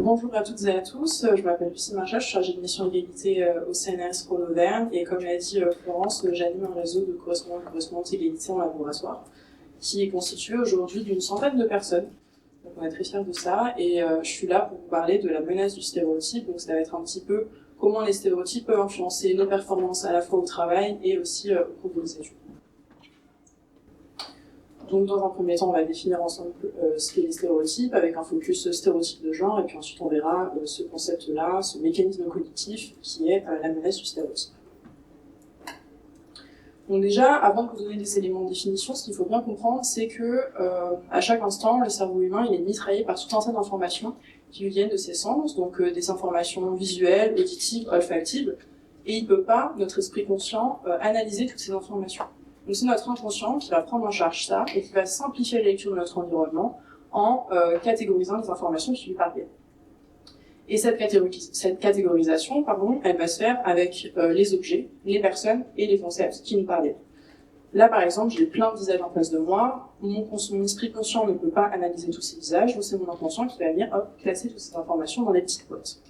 Bonjour à toutes et à tous, je m'appelle Lucie Marchal, je suis chargée de mission égalité au CNRS Rhône-Auvergne et comme l'a dit Florence, j'anime un réseau de correspondantes égalité en laboratoire qui est constitué aujourd'hui d'une centaine de personnes. Donc on est très fiers de ça et je suis là pour vous parler de la menace du stéréotype, donc ça va être un petit peu comment les stéréotypes peuvent influencer nos performances à la fois au travail et aussi au cours de nos études. Donc dans un premier temps, on va définir ensemble ce qu'est les stéréotypes avec un focus stéréotype de genre et puis ensuite on verra ce concept-là, ce mécanisme cognitif qui est la menace du stéréotype. Donc déjà, avant de vous donner des éléments de définition, ce qu'il faut bien comprendre, c'est que à chaque instant, le cerveau humain il est mitraillé par tout un tas d'informations qui lui viennent de ses sens, donc des informations visuelles, auditives, olfactives, et il ne peut pas, notre esprit conscient, analyser toutes ces informations. Donc c'est notre inconscient qui va prendre en charge ça et qui va simplifier la lecture de notre environnement en catégorisant les informations qui lui parviennent. Et cette catégorisation, elle va se faire avec les objets, les personnes et les concepts qui nous parviennent. Là, par exemple, j'ai plein de visages en face de moi. Mon esprit conscient ne peut pas analyser tous ces visages, donc c'est mon inconscient qui va venir classer toutes ces informations dans des petites boîtes.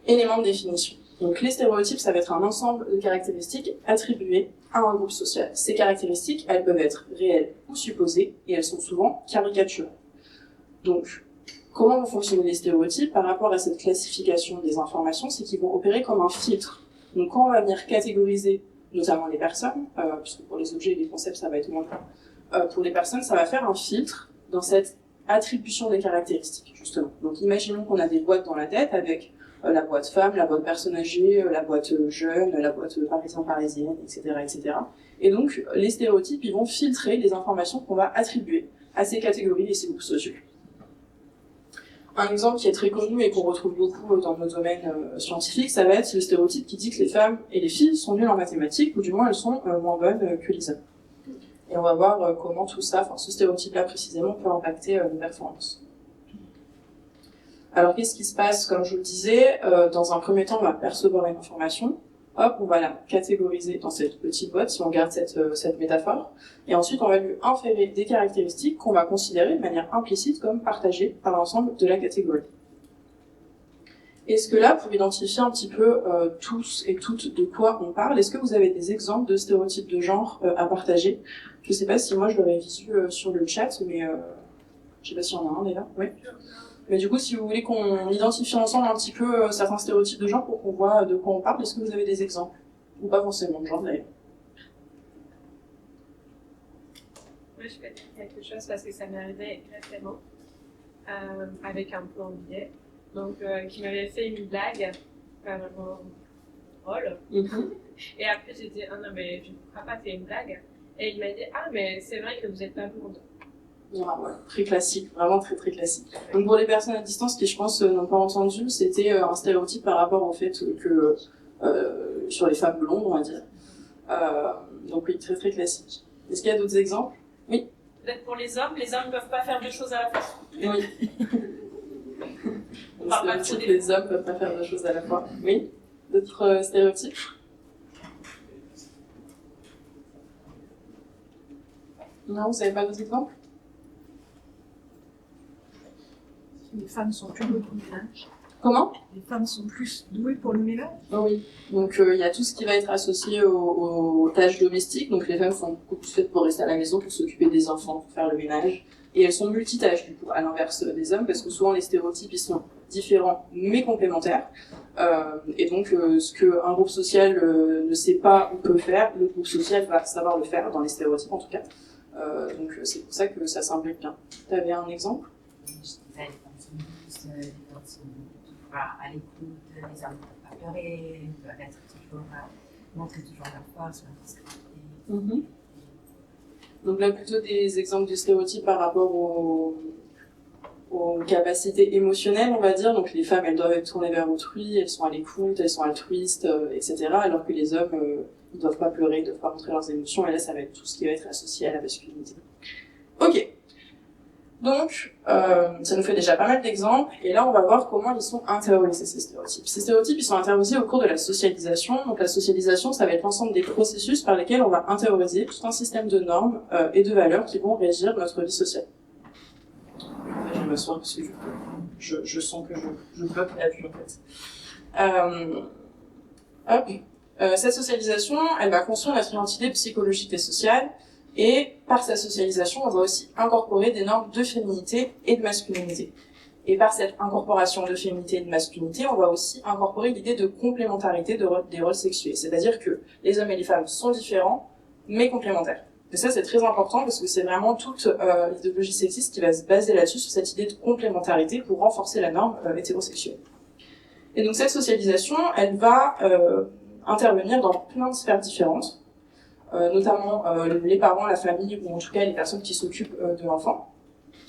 Éléments de définition. Donc les stéréotypes, ça va être un ensemble de caractéristiques attribuées à un groupe social. Ces caractéristiques, elles peuvent être réelles ou supposées, et elles sont souvent caricaturales. Donc, comment vont fonctionner les stéréotypes par rapport à cette classification des informations? C'est qu'ils vont opérer comme un filtre. Donc quand on va venir catégoriser notamment les personnes, puisque pour les objets et les concepts, ça va être moins clair. Pour les personnes, ça va faire un filtre dans cette attribution des caractéristiques, justement. Donc imaginons qu'on a des boîtes dans la tête avec la boîte femme, la boîte personne âgée, la boîte jeune, la boîte parisienne, etc., etc. Et donc, les stéréotypes, ils vont filtrer les informations qu'on va attribuer à ces catégories et ces groupes sociaux. Un exemple qui est très connu et qu'on retrouve beaucoup dans nos domaines scientifiques, ça va être le stéréotype qui dit que les femmes et les filles sont nulles en mathématiques, ou du moins elles sont moins bonnes que les hommes. Et on va voir comment tout ça, ce stéréotype-là précisément, peut impacter nos performances. Alors qu'est-ce qui se passe? Comme je vous le disais, dans un premier temps, on va percevoir une information, hop, on va la catégoriser dans cette petite boîte, si on garde cette métaphore, et ensuite on va lui inférer des caractéristiques qu'on va considérer de manière implicite comme partagées par l'ensemble de la catégorie. Est-ce que là, pour identifier un petit peu tous et toutes de quoi on parle, est-ce que vous avez des exemples de stéréotypes de genre à partager? Je ne sais pas si moi je l'aurais visu sur le chat, mais je ne sais pas s'il y en a un déjà. Oui. Mais du coup, si vous voulez qu'on identifie ensemble un petit peu certains stéréotypes de genre pour qu'on voit de quoi on parle, est-ce que vous avez des exemples? Ou pas forcément de genre d'ailleurs. Moi, je vais dire quelque chose parce que ça m'est arrivé récemment avec un plombier, donc qui m'avait fait une blague vraiment drôle. Et après, j'ai dit, ah non, mais je ne pourrais pas faire une blague. Et il m'a dit, ah, mais c'est vrai que vous n'êtes pas blonde. Ah ouais, très classique, vraiment très très classique. Donc pour les personnes à distance qui je pense n'ont pas entendu, c'était un stéréotype par rapport au fait que sur les femmes blondes on va dire. Donc oui, très très classique. Est-ce qu'il y a d'autres exemples? Oui. Peut-être pour les hommes ne peuvent pas faire deux choses à la fois. Oui. Le stéréotype, les hommes peuvent pas faire deux choses à la fois. Oui. D'autres stéréotypes? Non, vous n'avez pas d'autres exemples? Les femmes sont plus douées pour le ménage. Comment? Les femmes sont plus douées pour le ménage. Oh oui. Donc il y a tout ce qui va être associé aux tâches domestiques. Donc les femmes sont beaucoup plus faites pour rester à la maison, pour s'occuper des enfants, pour faire le ménage. Et elles sont multitâches du coup, à l'inverse des hommes, parce que souvent les stéréotypes ils sont différents mais complémentaires. Et donc ce qu'un groupe social ne sait pas ou peut faire, le groupe social va savoir le faire, dans les stéréotypes en tout cas. Donc c'est pour ça que ça s'imbrique bien. Tu avais un exemple? Les femmes sont toujours à l'écoute, les hommes ne peuvent pas pleurer, doivent être toujours, montrer toujours leur force, leur discrétion. Donc là, plutôt des exemples de stéréotypes par rapport aux capacités émotionnelles, on va dire. Donc les femmes, elles doivent être tournées vers autrui, elles sont à l'écoute, elles sont altruistes, etc. Alors que les hommes, ils ne doivent pas pleurer, ils ne doivent pas montrer leurs émotions. Et là, ça va être tout ce qui va être associé à la masculinité. Ok. Donc, ça nous fait déjà pas mal d'exemples, et là on va voir comment ils sont intériorisés, ces stéréotypes. Ces stéréotypes, ils sont intériorisés au cours de la socialisation. Donc la socialisation, ça va être l'ensemble des processus par lesquels on va intérioriser tout un système de normes et de valeurs qui vont régir notre vie sociale. m'asseoir parce que je sens que je bloque la vue en fait. Cette socialisation, elle va construire notre identité psychologique et sociale, et par sa socialisation, on va aussi incorporer des normes de féminité et de masculinité. Et par cette incorporation de féminité et de masculinité, on va aussi incorporer l'idée de complémentarité des rôles sexués. C'est-à-dire que les hommes et les femmes sont différents, mais complémentaires. Et ça, c'est très important parce que c'est vraiment toute l'idéologie sexiste qui va se baser là-dessus, sur cette idée de complémentarité pour renforcer la norme hétérosexuelle. Et donc cette socialisation, elle va intervenir dans plein de sphères différentes, notamment les parents, la famille, ou en tout cas les personnes qui s'occupent de l'enfant,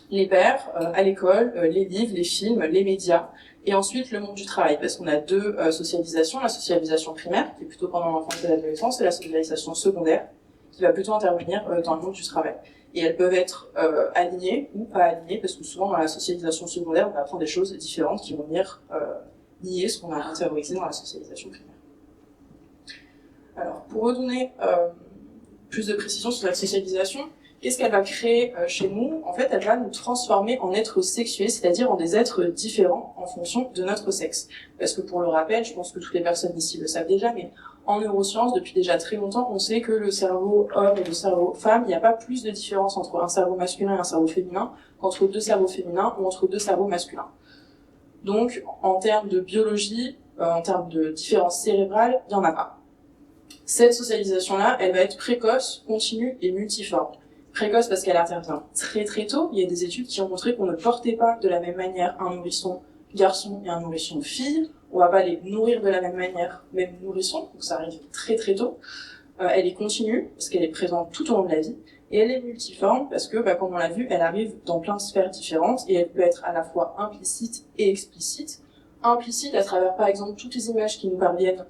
les pères, à l'école, les livres, les films, les médias, et ensuite le monde du travail, parce qu'on a deux socialisations, la socialisation primaire, qui est plutôt pendant l'enfance et l'adolescence, et la socialisation secondaire, qui va plutôt intervenir dans le monde du travail. Et elles peuvent être alignées ou pas alignées, parce que souvent dans la socialisation secondaire, on va apprendre des choses différentes qui vont venir nier ce qu'on a intériorisé dans la socialisation primaire. Alors, pour redonner plus de précision sur la socialisation, qu'est-ce qu'elle va créer chez nous? En fait, elle va nous transformer en êtres sexués, c'est-à-dire en des êtres différents en fonction de notre sexe. Parce que pour le rappel, je pense que toutes les personnes ici le savent déjà, mais en neurosciences, depuis déjà très longtemps, on sait que le cerveau homme et le cerveau femme, il n'y a pas plus de différence entre un cerveau masculin et un cerveau féminin qu'entre deux cerveaux féminins ou entre deux cerveaux masculins. Donc, en termes de biologie, en termes de différence cérébrale, il n'y en a pas. Cette socialisation-là, elle va être précoce, continue et multiforme. Précoce parce qu'elle intervient très très tôt. Il y a des études qui ont montré qu'on ne portait pas de la même manière un nourrisson garçon et un nourrisson fille. On va pas les nourrir de la même manière, même nourrisson, donc ça arrive très très tôt. Elle est continue parce qu'elle est présente tout au long de la vie. Et elle est multiforme parce que, comme on l'a vu, elle arrive dans plein de sphères différentes et elle peut être à la fois implicite et explicite. Implicite à travers par exemple toutes les images qui nous parviennent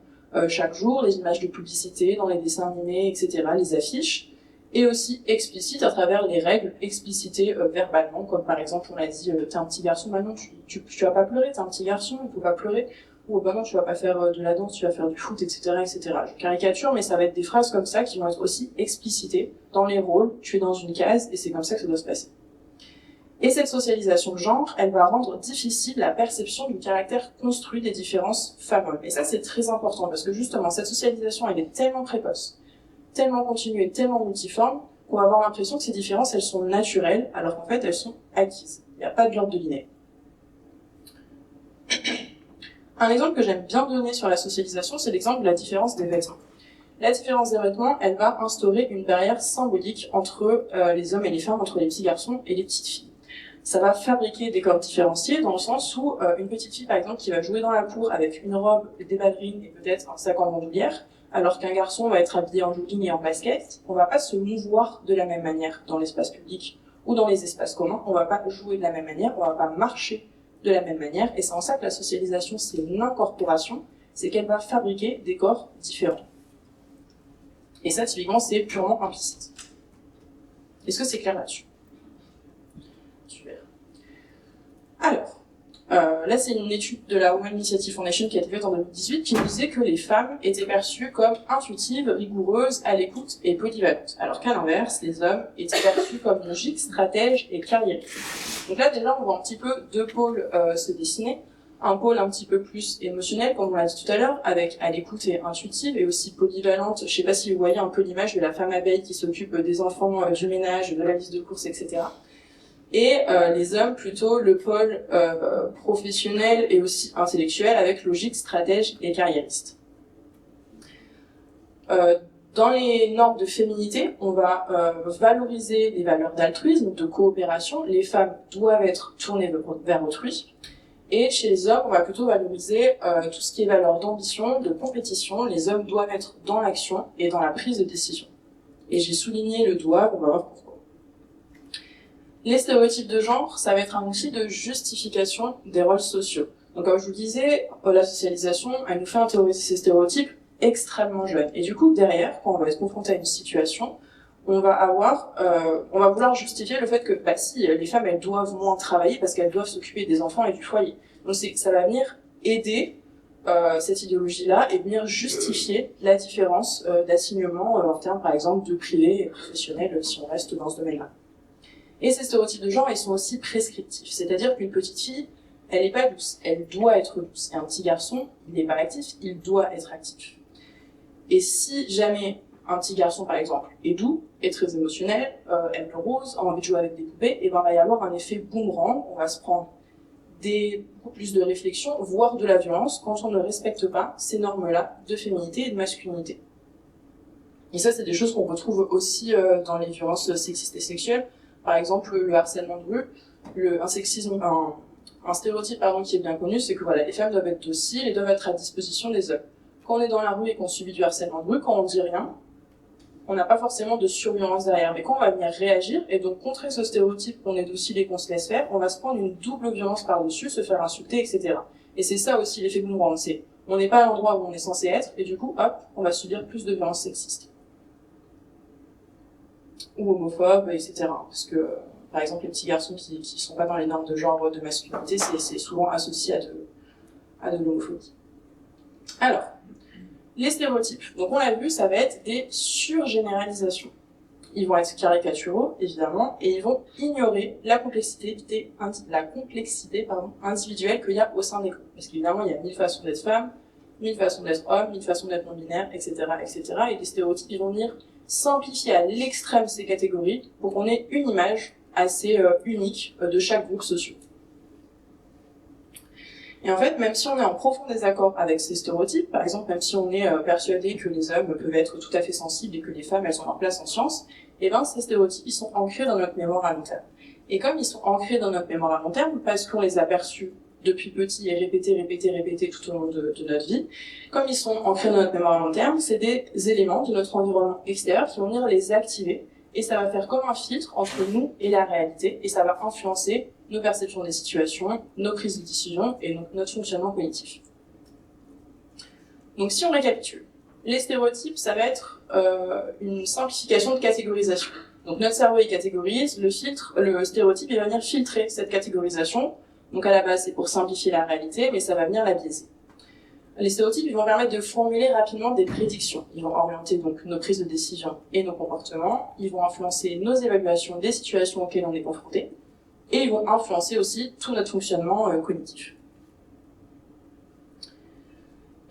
chaque jour, les images de publicité dans les dessins animés, etc., les affiches. Et aussi explicite à travers les règles explicitées verbalement, comme par exemple on a dit t'es un petit garçon, bah non tu vas pas pleurer, t'es un petit garçon, il faut pas pleurer, ou bah non tu vas pas faire de la danse, tu vas faire du foot, etc., etc. Je caricature, mais ça va être des phrases comme ça qui vont être aussi explicitées dans les rôles, tu es dans une case et c'est comme ça que ça doit se passer. Et cette socialisation de genre, elle va rendre difficile la perception du caractère construit des différences femmes-hommes. Et ça c'est très important parce que justement cette socialisation elle est tellement précoce, tellement continue et tellement multiforme qu'on va avoir l'impression que ces différences, elles sont naturelles, alors qu'en fait, elles sont acquises. Il n'y a pas de l'ordre de l'inné. Un exemple que j'aime bien donner sur la socialisation, c'est l'exemple de la différence des vêtements. La différence des vêtements, elle va instaurer une barrière symbolique entre les hommes et les femmes, entre les petits garçons et les petites filles. Ça va fabriquer des corps différenciés dans le sens où une petite fille, par exemple, qui va jouer dans la cour avec une robe, des ballerines et peut-être un sac en bandoulière, alors qu'un garçon va être habillé en jogging et en basket, on va pas se mouvoir de la même manière dans l'espace public ou dans les espaces communs, on va pas jouer de la même manière, on va pas marcher de la même manière, et c'est en ça que la socialisation, c'est une incorporation, c'est qu'elle va fabriquer des corps différents. Et ça, typiquement, c'est purement implicite. Est-ce que c'est clair là-dessus? Super. Alors, là, c'est une étude de la Women Initiative Foundation qui a été faite en 2018 qui nous disait que les femmes étaient perçues comme intuitives, rigoureuses, à l'écoute et polyvalentes, alors qu'à l'inverse, les hommes étaient perçus comme logiques, stratèges et carriéristes. Donc là, déjà, on voit un petit peu deux pôles se dessiner. Un pôle un petit peu plus émotionnel, comme on l'a dit tout à l'heure, avec à l'écoute et intuitive, et aussi polyvalente. Je sais pas si vous voyez un peu l'image de la femme abeille qui s'occupe des enfants, du ménage, de la liste de courses, etc. Et les hommes plutôt le pôle professionnel et aussi intellectuel avec logique, stratège et carriériste. Dans les normes de féminité, on va valoriser les valeurs d'altruisme, de coopération. Les femmes doivent être tournées vers autrui. Et chez les hommes, on va plutôt valoriser tout ce qui est valeurs d'ambition, de compétition. Les hommes doivent être dans l'action et dans la prise de décision. Et j'ai souligné le doigt, on va voir pourquoi. Les stéréotypes de genre, ça va être un outil de justification des rôles sociaux. Donc comme je vous le disais, la socialisation, elle nous fait intérioriser ces stéréotypes extrêmement jeunes. Et du coup, derrière, quand on va être confronté à une situation, on va vouloir justifier le fait que, si, les femmes, elles doivent moins travailler parce qu'elles doivent s'occuper des enfants et du foyer. Donc ça va venir aider cette idéologie-là et venir justifier la différence d'assignement en termes, par exemple, de privé et professionnel, si on reste dans ce domaine-là. Et ces stéréotypes de genre, ils sont aussi prescriptifs. C'est-à-dire qu'une petite fille, elle n'est pas douce, elle doit être douce. Et un petit garçon, il n'est pas actif, il doit être actif. Et si jamais un petit garçon, par exemple, est doux, est très émotionnel, aime le rose, a envie de jouer avec des poupées, et ben, il va y avoir un effet boomerang, on va se prendre beaucoup plus de réflexion, voire de la violence, quand on ne respecte pas ces normes-là de féminité et de masculinité. Et ça, c'est des choses qu'on retrouve aussi dans les violences sexistes et sexuelles. Par exemple, le harcèlement de rue, un stéréotype qui est bien connu, c'est que voilà, les femmes doivent être dociles et doivent être à disposition des hommes. Quand on est dans la rue et qu'on subit du harcèlement de rue, quand on dit rien, on n'a pas forcément de surviolence derrière. Mais quand on va venir réagir, et donc contrer ce stéréotype qu'on est docile et qu'on se laisse faire, on va se prendre une double violence par-dessus, se faire insulter, etc. Et c'est ça aussi l'effet boomerang, c'est on n'est pas à l'endroit où on est censé être, et du coup, hop, on va subir plus de violences sexistes. Ou homophobes, etc. Parce que, par exemple, les petits garçons qui sont pas dans les normes de genre de masculinité, c'est souvent associé à de l'homophobie. Alors, les stéréotypes. Donc on l'a vu, ça va être des surgénéralisations. Ils vont être caricaturaux, évidemment, et ils vont ignorer la complexité individuelle qu'il y a au sein des groupes. Parce qu'évidemment, il y a 1000 façons d'être femme, 1000 façons d'être homme, 1000 façons d'être non-binaire, etc., etc. Et les stéréotypes, ils vont venir simplifier à l'extrême ces catégories pour qu'on ait une image assez unique de chaque groupe social. Et en fait, même si on est en profond désaccord avec ces stéréotypes, par exemple, même si on est persuadé que les hommes peuvent être tout à fait sensibles et que les femmes, elles ont leur place en science, eh ben, ces stéréotypes, ils sont ancrés dans notre mémoire à long terme. Et comme ils sont ancrés dans notre mémoire à long terme, parce qu'on les a perçus depuis petit et répétés tout au long de notre vie, comme ils sont ancrés dans notre mémoire à long terme, c'est des éléments de notre environnement extérieur qui vont venir les activer, et ça va faire comme un filtre entre nous et la réalité, et ça va influencer nos perceptions des situations, nos prises de décision et donc notre fonctionnement cognitif. Donc si on récapitule, les stéréotypes, ça va être une simplification de catégorisation. Donc notre cerveau il catégorise, le stéréotype il va venir filtrer cette catégorisation. Donc à la base c'est pour simplifier la réalité, mais ça va venir la biaiser. Les stéréotypes ils vont permettre de formuler rapidement des prédictions. Ils vont orienter donc nos prises de décision et nos comportements. Ils vont influencer nos évaluations des situations auxquelles on est confronté. Et ils vont influencer aussi tout notre fonctionnement cognitif.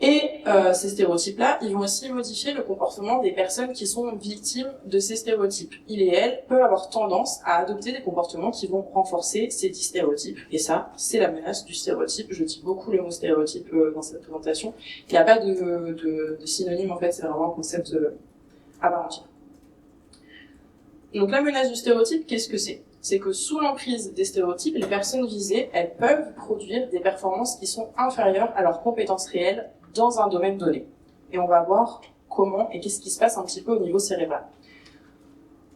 Et ces stéréotypes-là, ils vont aussi modifier le comportement des personnes qui sont victimes de ces stéréotypes. Ils et elles peuvent avoir tendance à adopter des comportements qui vont renforcer ces 10 stéréotypes. Et ça, c'est la menace du stéréotype. Je dis beaucoup le mot stéréotype dans cette présentation. Il n'y a pas de synonyme, en fait, c'est vraiment un concept à part entière. Donc la menace du stéréotype, qu'est-ce que c'est ? C'est que sous l'emprise des stéréotypes, les personnes visées, elles peuvent produire des performances qui sont inférieures à leurs compétences réelles dans un domaine donné. Et on va voir comment et qu'est-ce qui se passe un petit peu au niveau cérébral.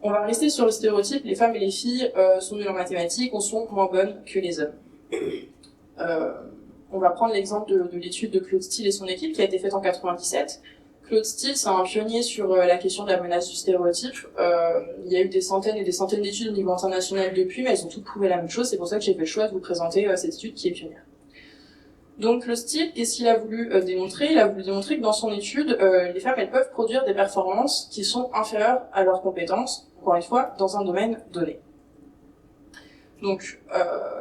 On va rester sur le stéréotype, les femmes et les filles sont nulles en mathématiques ou sont moins bonnes que les hommes. On va prendre l'exemple de l'étude de Claude Steele et son équipe qui a été faite en 97. Claude Steele, c'est un pionnier sur la question de la menace du stéréotype. Il y a eu des centaines et des centaines d'études au niveau international depuis, mais elles ont toutes prouvé la même chose. C'est pour ça que j'ai fait le choix de vous présenter cette étude qui est pionnière. Donc Claude Steele, qu'est-ce qu'il a voulu démontrer ? Il a voulu démontrer que dans son étude, les femmes, elles peuvent produire des performances qui sont inférieures à leurs compétences, encore une fois, dans un domaine donné. Donc,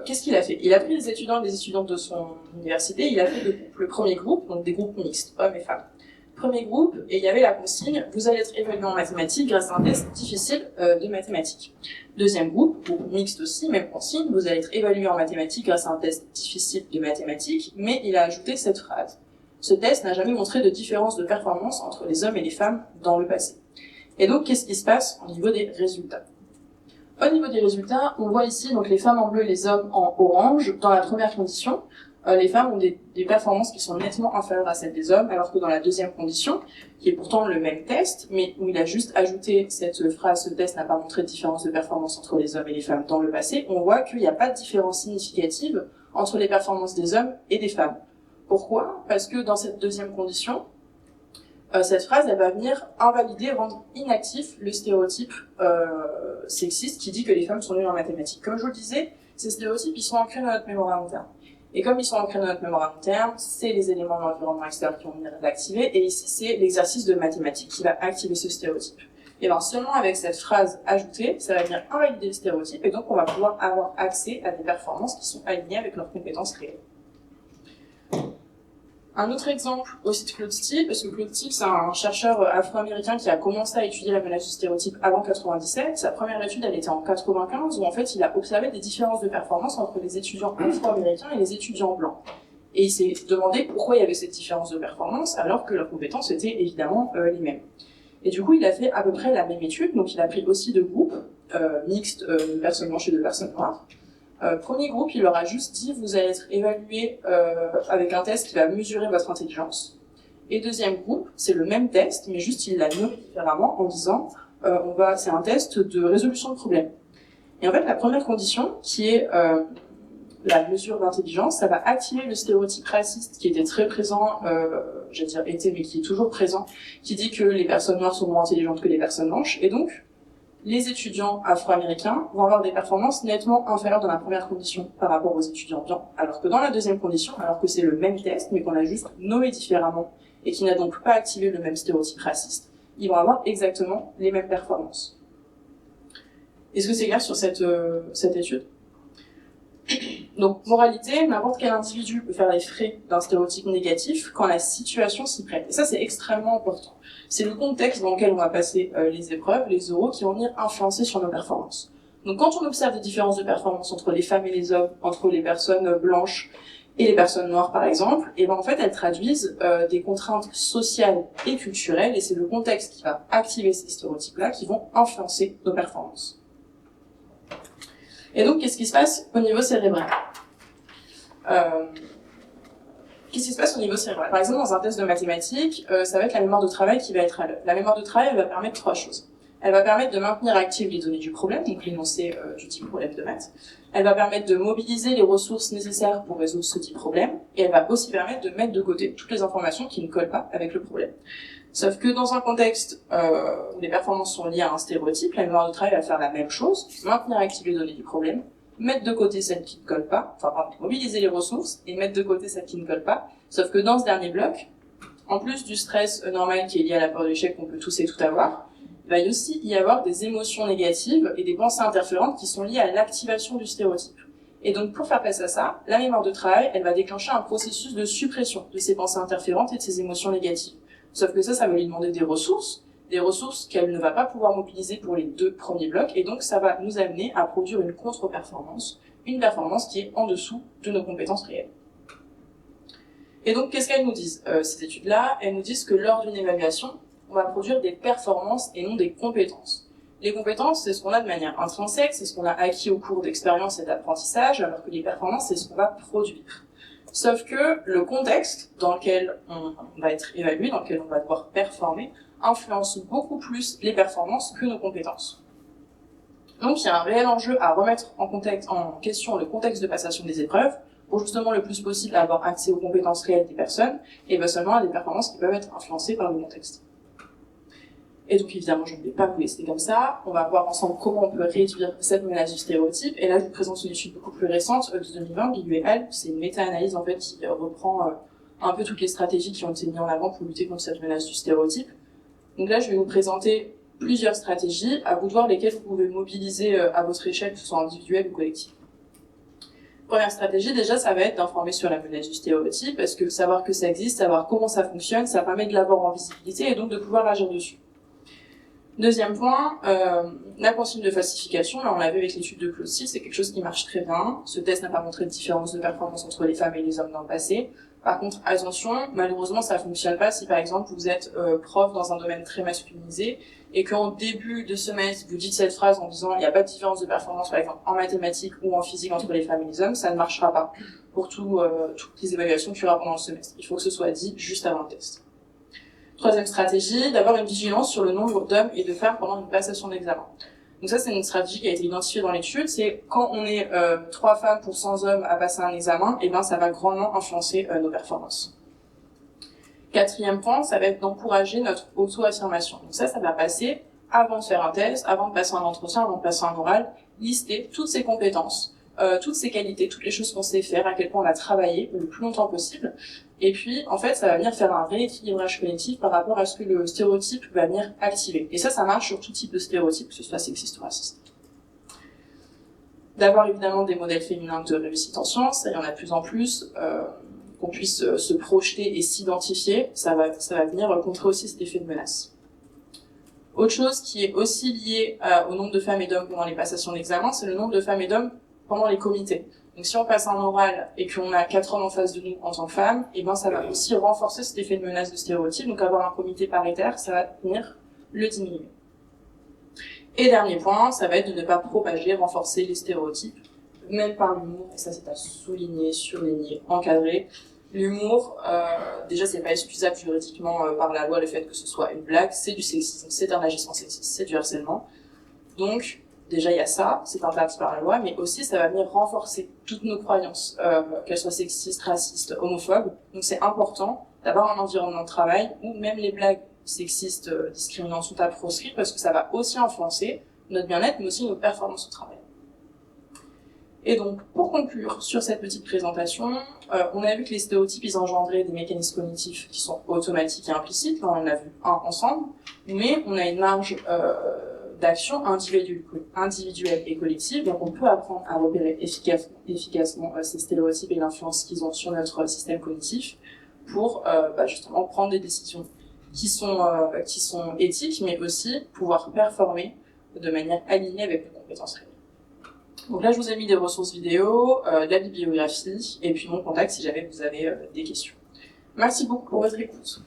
qu'est-ce qu'il a fait ? Il a pris les étudiants et les étudiantes de son université, il a fait le premier groupe, donc des groupes mixtes, hommes et femmes. Premier groupe, et il y avait la consigne, vous allez être évalué en mathématiques grâce à un test difficile de mathématiques. Deuxième groupe mixte aussi, même consigne, vous allez être évalué en mathématiques grâce à un test difficile de mathématiques, mais il a ajouté cette phrase. Ce test n'a jamais montré de différence de performance entre les hommes et les femmes dans le passé. Et donc, qu'est-ce qui se passe au niveau des résultats ? Au niveau des résultats, on voit ici donc les femmes en bleu et les hommes en orange. Dans la première condition, les femmes ont des performances qui sont nettement inférieures à celles des hommes, alors que dans la deuxième condition, qui est pourtant le même test, mais où il a juste ajouté cette phrase, ce test n'a pas montré de différence de performance entre les hommes et les femmes dans le passé, on voit qu'il n'y a pas de différence significative entre les performances des hommes et des femmes. Pourquoi ? Parce que dans cette deuxième condition, cette phrase, elle va venir invalider, rendre inactif le stéréotype sexiste qui dit que les femmes sont nulles en mathématiques. Comme je vous le disais, ces stéréotypes, ils sont ancrés dans notre mémoire à long terme. Et comme ils sont ancrés dans notre mémoire à long terme, c'est les éléments de l'environnement extérieur qui vont venir l'activer, et ici c'est l'exercice de mathématiques qui va activer ce stéréotype. Et bien seulement avec cette phrase ajoutée, ça va venir invalider le stéréotype et donc on va pouvoir avoir accès à des performances qui sont alignées avec leurs compétences réelles. Un autre exemple aussi de Claude Steele, parce que Claude Steele c'est un chercheur afro-américain qui a commencé à étudier la menace du stéréotype avant 97. Sa première étude elle était en 95 où en fait il a observé des différences de performance entre les étudiants afro-américains et les étudiants blancs. Et il s'est demandé pourquoi il y avait cette différence de performance alors que leurs compétences étaient évidemment les mêmes. Et du coup, il a fait à peu près la même étude, donc il a pris aussi deux groupes, mixtes, une personne blanche et deux personnes noires. Premier groupe, il leur a juste dit, vous allez être évalué avec un test qui va mesurer votre intelligence. Et deuxième groupe, c'est le même test, mais juste il l'a nommé différemment en disant, c'est un test de résolution de problèmes. Et en fait, la première condition, qui est la mesure d'intelligence, ça va activer le stéréotype raciste qui était très présent, j'allais dire était, mais qui est toujours présent, qui dit que les personnes noires sont moins intelligentes que les personnes blanches, et donc les étudiants afro-américains vont avoir des performances nettement inférieures dans la première condition par rapport aux étudiants blancs, alors que dans la deuxième condition, alors que c'est le même test, mais qu'on a juste nommé différemment, et qui n'a donc pas activé le même stéréotype raciste, ils vont avoir exactement les mêmes performances. Est-ce que c'est clair sur cette étude ? Donc, moralité, n'importe quel individu peut faire les frais d'un stéréotype négatif quand la situation s'y prête. Et ça, c'est extrêmement important. C'est le contexte dans lequel on va passer les épreuves, les oraux, qui vont venir influencer sur nos performances. Donc, quand on observe des différences de performance entre les femmes et les hommes, entre les personnes blanches et les personnes noires, par exemple, et ben en fait, elles traduisent des contraintes sociales et culturelles, et c'est le contexte qui va activer ces stéréotypes-là qui vont influencer nos performances. Et donc, qu'est-ce qui se passe au niveau cérébral ? Qu'est-ce qui se passe au niveau cérébral ? Par exemple, dans un test de mathématiques, ça va être la mémoire de travail qui va être à l'œuvre. La mémoire de travail, elle va permettre trois choses. Elle va permettre de maintenir actives les données du problème, donc l'énoncé du type problème de maths. Elle va permettre de mobiliser les ressources nécessaires pour résoudre ce type problème. Et elle va aussi permettre de mettre de côté toutes les informations qui ne collent pas avec le problème. Sauf que dans un contexte où les performances sont liées à un stéréotype, la mémoire de travail va faire la même chose, maintenir actives les données du problème, mettre de côté celles qui ne collent pas, mobiliser les ressources et mettre de côté celles qui ne collent pas. Sauf que dans ce dernier bloc, en plus du stress normal qui est lié à la peur de l'échec qu'on peut tous et tout avoir, il va aussi y avoir des émotions négatives et des pensées interférentes qui sont liées à l'activation du stéréotype. Et donc, pour faire face à ça, la mémoire de travail, elle va déclencher un processus de suppression de ces pensées interférentes et de ces émotions négatives. Sauf que ça va lui demander des ressources qu'elle ne va pas pouvoir mobiliser pour les deux premiers blocs, et donc ça va nous amener à produire une contre-performance, une performance qui est en dessous de nos compétences réelles. Et donc, qu'est-ce qu'elles nous disent, ces études-là ? Elles nous disent que lors d'une évaluation, on va produire des performances et non des compétences. Les compétences, c'est ce qu'on a de manière intrinsèque, c'est ce qu'on a acquis au cours d'expérience et d'apprentissage, alors que les performances, c'est ce qu'on va produire. Sauf que le contexte dans lequel on va être évalué, dans lequel on va devoir performer, influence beaucoup plus les performances que nos compétences. Donc il y a un réel enjeu à remettre en question le contexte de passation des épreuves, pour justement le plus possible avoir accès aux compétences réelles des personnes, et pas seulement à des performances qui peuvent être influencées par le contexte. Et donc évidemment, je ne vais pas vous laisser comme ça. On va voir ensemble comment on peut réduire cette menace du stéréotype. Et là, je vous présente une étude beaucoup plus récente de 2020, Guillou et al. C'est une méta-analyse en fait qui reprend un peu toutes les stratégies qui ont été mises en avant pour lutter contre cette menace du stéréotype. Donc là, je vais vous présenter plusieurs stratégies, à vous de voir lesquelles vous pouvez mobiliser à votre échelle, que ce soit individuelle ou collective. Première stratégie, déjà, ça va être d'informer sur la menace du stéréotype, parce que savoir que ça existe, savoir comment ça fonctionne, ça permet de l'avoir en visibilité et donc de pouvoir agir dessus. Deuxième point, la consigne de falsification, là on l'a vu avec l'étude de Claude Steele, c'est quelque chose qui marche très bien. Ce test n'a pas montré de différence de performance entre les femmes et les hommes dans le passé. Par contre, attention, malheureusement ça fonctionne pas si par exemple vous êtes prof dans un domaine très masculinisé et qu'en début de semestre vous dites cette phrase en disant il n'y a pas de différence de performance par exemple en mathématiques ou en physique entre les femmes et les hommes, ça ne marchera pas pour toutes les évaluations qu'il y aura pendant le semestre. Il faut que ce soit dit juste avant le test. Troisième stratégie, d'avoir une vigilance sur le nombre d'hommes et de femmes pendant une passation d'examen. Donc ça, c'est une stratégie qui a été identifiée dans l'étude, c'est quand on est 3 femmes pour 100 hommes à passer un examen, et ben ça va grandement influencer nos performances. Quatrième point, ça va être d'encourager notre auto-affirmation. Donc ça va passer avant de faire un test, avant de passer un entretien, avant de passer un oral, lister toutes ses compétences, toutes ses qualités, toutes les choses qu'on sait faire, à quel point on a travaillé le plus longtemps possible, Et puis, en fait, ça va venir faire un rééquilibrage cognitif par rapport à ce que le stéréotype va venir activer. Et ça marche sur tout type de stéréotype, que ce soit sexiste ou raciste. D'avoir évidemment des modèles féminins de réussite en sciences, ça, il y en a de plus en plus, qu'on puisse se projeter et s'identifier, ça va venir contrer aussi cet effet de menace. Autre chose qui est aussi liée au nombre de femmes et d'hommes pendant les passations d'examen, c'est le nombre de femmes et d'hommes pendant les comités. Donc si on passe un oral et qu'on a 4 hommes en face de nous en tant que femmes, et ben ça va aussi renforcer cet effet de menace de stéréotype. Donc avoir un comité paritaire, ça va venir le diminuer. Et dernier point, ça va être de ne pas propager, renforcer les stéréotypes, même par l'humour, et ça c'est à souligner, surligner, encadrer. L'humour, déjà c'est pas excusable juridiquement par la loi le fait que ce soit une blague, c'est du sexisme, c'est un agissement sexiste, c'est du harcèlement. Donc déjà il y a ça, c'est interdit par la loi, mais aussi ça va venir renforcer toutes nos croyances, qu'elles soient sexistes, racistes, homophobes. Donc c'est important d'avoir un environnement de travail où même les blagues sexistes, discriminantes sont à proscrire parce que ça va aussi influencer notre bien-être mais aussi nos performances au travail. Et donc, pour conclure sur cette petite présentation, on a vu que les stéréotypes, ils engendraient des mécanismes cognitifs qui sont automatiques et implicites, là on en a vu un ensemble, mais on a une marge d'action individuelle et collective, donc on peut apprendre à repérer efficacement ces stéréotypes et l'influence qu'ils ont sur notre système cognitif pour justement prendre des décisions qui sont éthiques, mais aussi pouvoir performer de manière alignée avec nos compétences réelles. Donc là, je vous ai mis des ressources vidéo, de la bibliographie, et puis mon contact si jamais vous avez des questions. Merci beaucoup pour votre écoute.